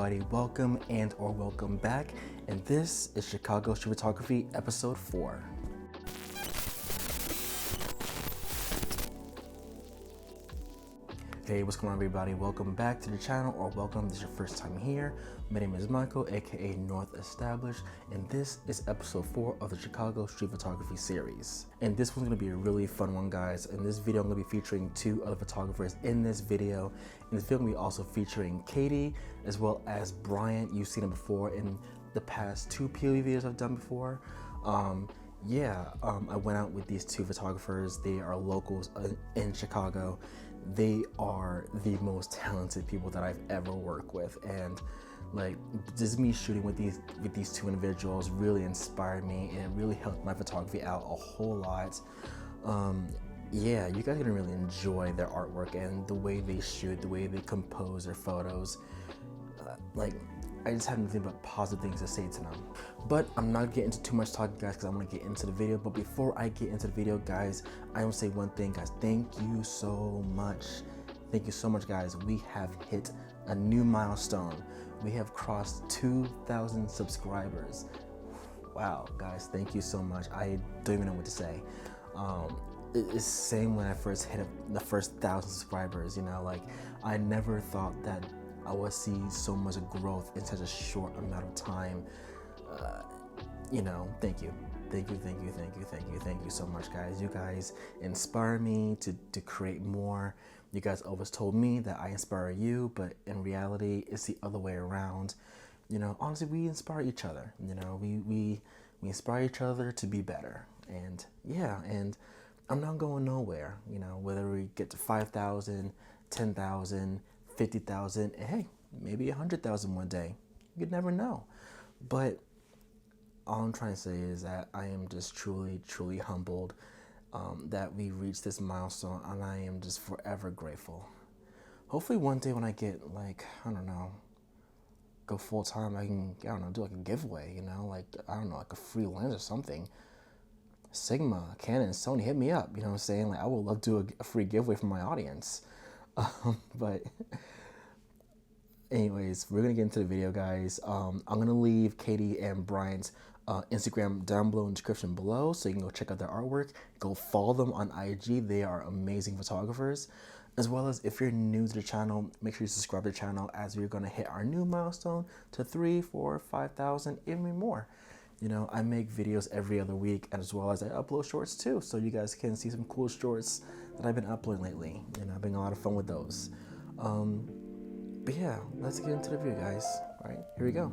everybody, welcome or welcome back, and this is Chicago Street Photography Episode 4. Hey, what's going on everybody? Welcome back to the channel, or welcome if this is your first time here. My name is Michael, aka North Established, and this is episode 4 of the Chicago Street Photography series. And this one's gonna be a really fun one, guys. In this video, I'm gonna be featuring 2 other photographers in this video. In this video, I'm gonna be also featuring Katie, as well as Bryant. You've seen him before in the past 2 POV videos I've done before. I went out with these 2 photographers. They are locals in Chicago. They are the most talented people that I've ever worked with, and like just me shooting with these 2 individuals really inspired me, and it really helped my photography out a whole lot. You guys are gonna really enjoy their artwork and the way they shoot, the way they compose their photos. I just have nothing but positive things to say to them. But I'm not getting into too much talking, guys, because I want to get into the video. But before I get into the video, guys, I want to say one thing, guys. Thank you so much. Thank you so much, guys. We have hit a new milestone. We have crossed 2,000 subscribers. Wow, guys, thank you so much. I don't even know what to say. It's the same when I first hit the first 1,000 subscribers. You know, like I never thought that I would see so much growth in such a short amount of time. Thank you. Thank you so much, guys. You guys inspire me to create more. You guys always told me that I inspire you, but in reality, it's the other way around. Honestly, we inspire each other. We inspire each other to be better. And I'm not going nowhere. Whether we get to 5,000, 10,000, 50,000, and hey, maybe 100,000 one day. You'd never know. But all I'm trying to say is that I am just truly humbled that we reached this milestone, and I am just forever grateful. Hopefully one day when I get go full time, I can do like a giveaway, like a free lens or something. Sigma, Canon, Sony, hit me up. You know what I'm saying? Like I would love to do a free giveaway for my audience. But anyways, we're gonna get into the video, guys. I'm gonna leave Katie and Bryant's Instagram down below in the description below, so you can go check out their artwork. Go follow them on IG. They are amazing photographers. As well as, if you're new to the channel, make sure you subscribe to the channel, as we're gonna hit our new milestone to 3, 4, 5,000, even more. I make videos every other week, as well as I upload shorts too, so you guys can see some cool shorts that I've been uploading lately, and I've been a lot of fun with those. But yeah, let's get into the video, guys. All right, here we go.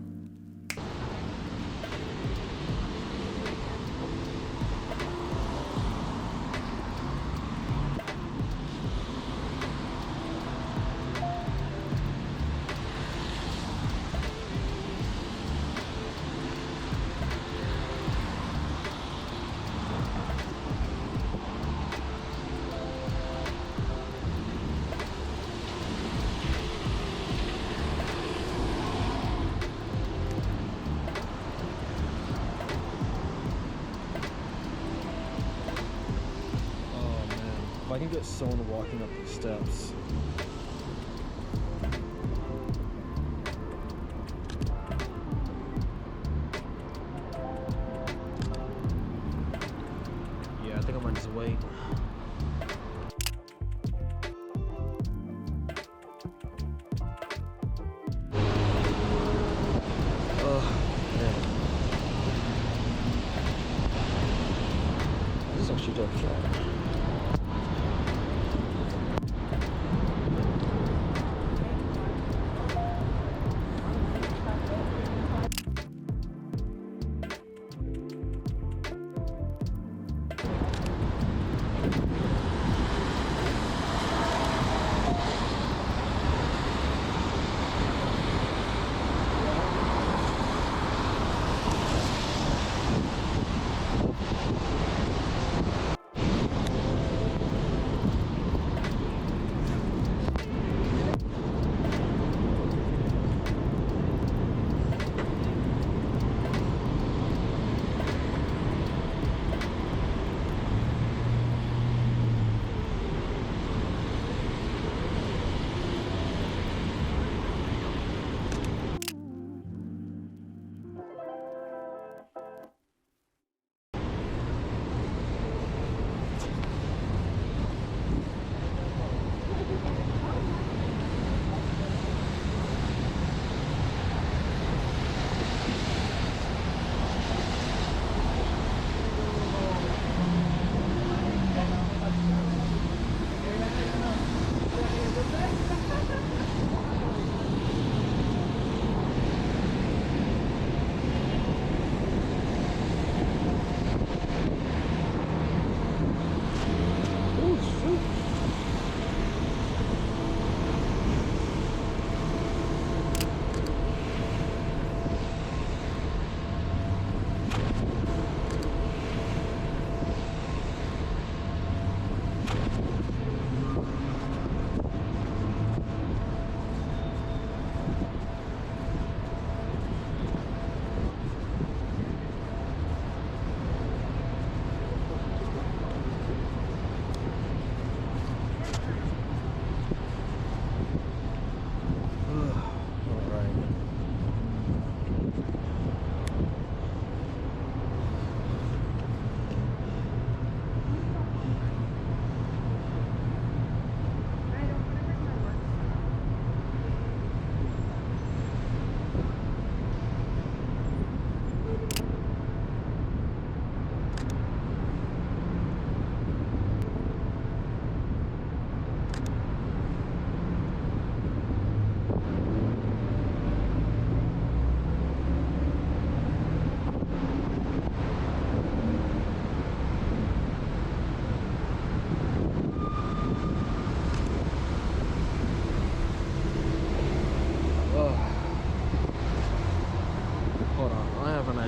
I can get someone walking up the steps. Yeah, I think I might just wait. This is actually dope shot.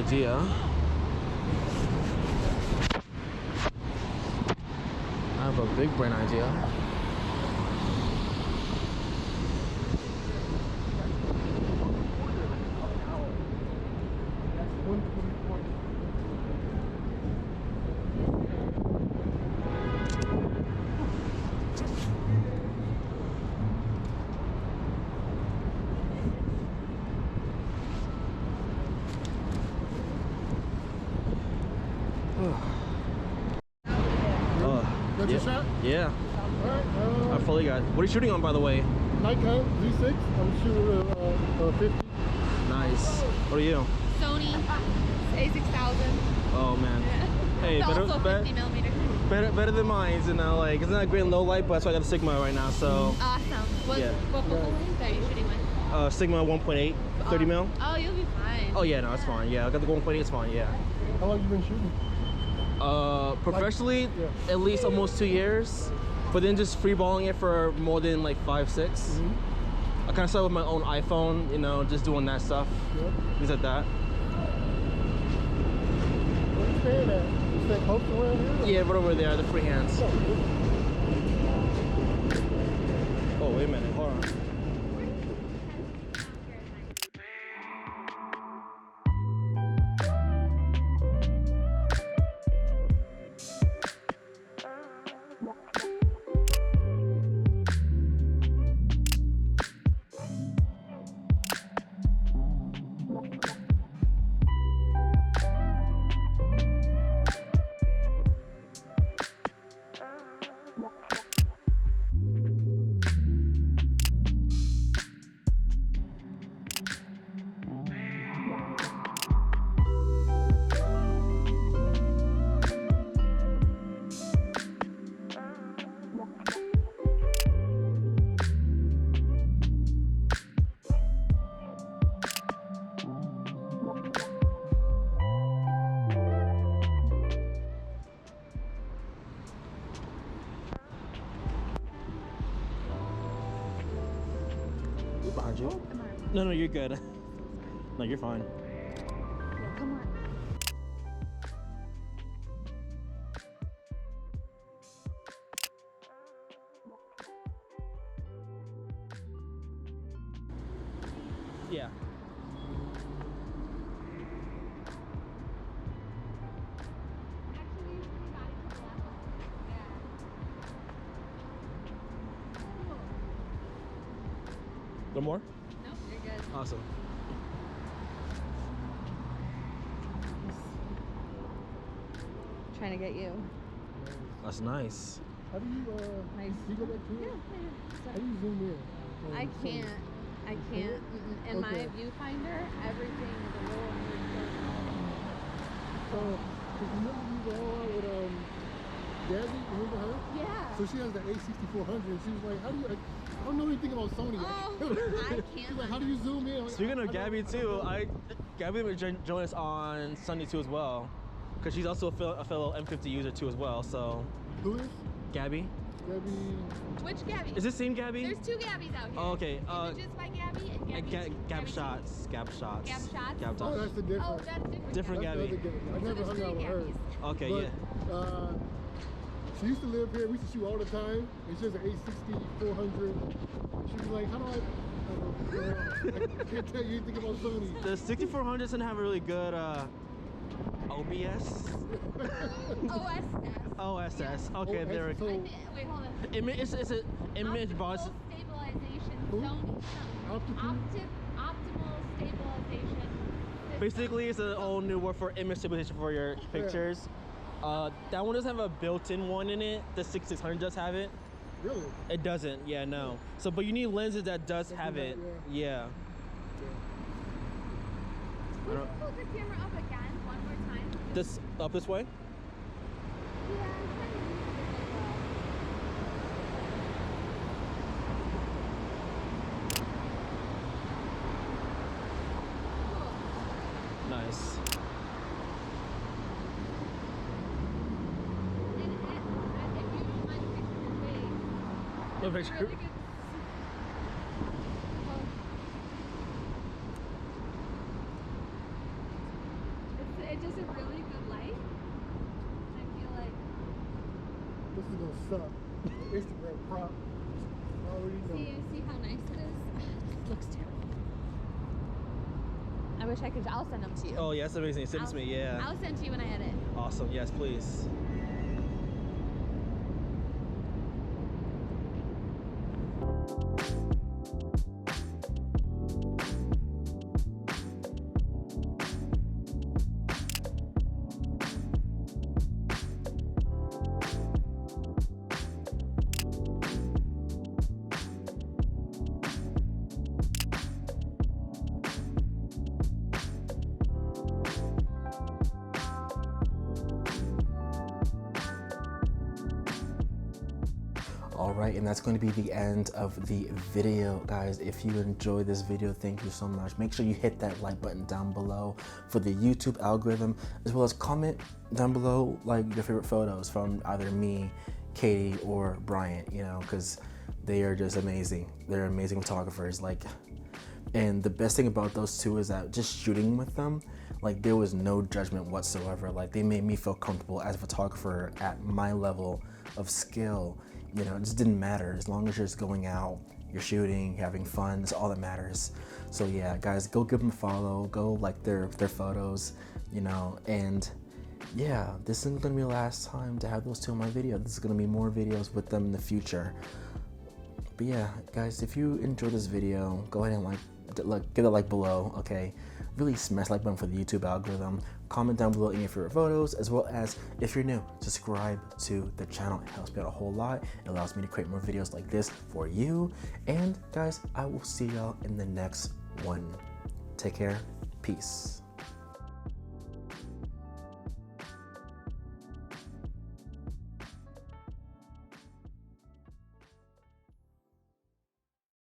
idea. I have a big brain idea. Got your shot? Yeah. Alright, I fully got. What are you shooting on, by the way? Nikon Z6. I'm shooting a 50. Nice. What are you? Sony A6000. Oh man. Hey, It's better, also 50 millimeter. better than mine. You know, like it's not great in low light, but that's why I got a Sigma right now. So. Awesome. What focal length are you shooting with? Sigma 1.8, 30 mil. Oh, you'll be fine. Oh yeah, no, it's fine. Yeah, I got the 1.8. It's fine. Yeah. How long you been shooting? Professionally, at least almost 2 years, but then just freeballing it for more than like 5, 6. I kind of started with my own iPhone, you know, just doing that stuff. Things like that. Where you staying at? You stay close around here? Yeah, right over there, the free hands. Oh, wait a minute, hold on. Behind you? No, you're good. No, you're fine. Yeah, come on. Yeah. No more? No, you're good. Awesome. Trying to get you. That's nice. How do you, Nice. you go back to it? How do you zoom in? I can't. I can't. In my viewfinder, everything is a little weird. So, cause remember you were all out with, Gabby, remember her? Yeah. So she has the A6400 and she was like, how do you, I don't know anything about Sony. Oh, I can't. She's like, how do you zoom in? Like, Speaking of Gabby too, Gabby would join us on Sunday too as well, because she's also a fellow M50 user too as well. So. Who is? Gabby. Gabby. Which Gabby? Is this same Gabby? There's two Gabbies out here. Oh, okay. Images by Gabby and Gabby. Gab shots. Gab shots. Gab shots? Gab Oh, shots. that's the difference. Oh, that's different. Different That's the Gabby. other Gabby. I never hung out with her. Okay, But, yeah. She used to live here. We used to shoot all the time. And she has an A6400. She was like, how do I can't tell you anything about Sony. The 6400 doesn't have a really good OBS. OSS. OSS. Okay, OSS. there. So- Wait, hold on. It's an image box. Optical stabilization. Who? Sony. Optical? Optimal stabilization. Basically, it's an all new word for image stabilization for your pictures. That one doesn't have a built-in one in it. The 6600 does have it. Really? It doesn't. Yeah, no. So, but you need lenses that does have that, it. Yeah. Can you hold the camera up again one more time? This up this way. Yeah, I'm trying to use it like Nice. if you don't mind fixing your face, No it's picture. really good. It's this is gonna suck. Instagram prop. I already know. See how nice it is? This looks terrible. I wish I could. I'll send them to you. Oh, yeah, that's amazing. Send it to me, yeah. I'll send to you when I edit. Awesome, yes, please. All right, and that's going to be the end of the video, guys. If you enjoyed this video, thank you so much. Make sure you hit that like button down below for the YouTube algorithm, as well as comment down below like your favorite photos from either me, Katie, or Bryant, you know, because they are just amazing. They're amazing photographers. Like, and the best thing about those two is that just shooting with them, like, there was no judgment whatsoever. Like, they made me feel comfortable as a photographer at my level of skill. You know, it just didn't matter. As long as you're just going out, you're shooting, having fun, that's all that matters. So yeah, guys, go give them a follow, go like their photos, you know, and yeah, this isn't gonna be the last time to have those two in my video. This is gonna be more videos with them in the future. But yeah, guys, if you enjoyed this video, go ahead and give it a like below, okay? Really smash the like button for the YouTube algorithm. Comment down below any of your favorite photos, as well as, if you're new, subscribe to the channel. It helps me out a whole lot. It allows me to create more videos like this for you. And guys, I will see y'all in the next one. Take care. Peace.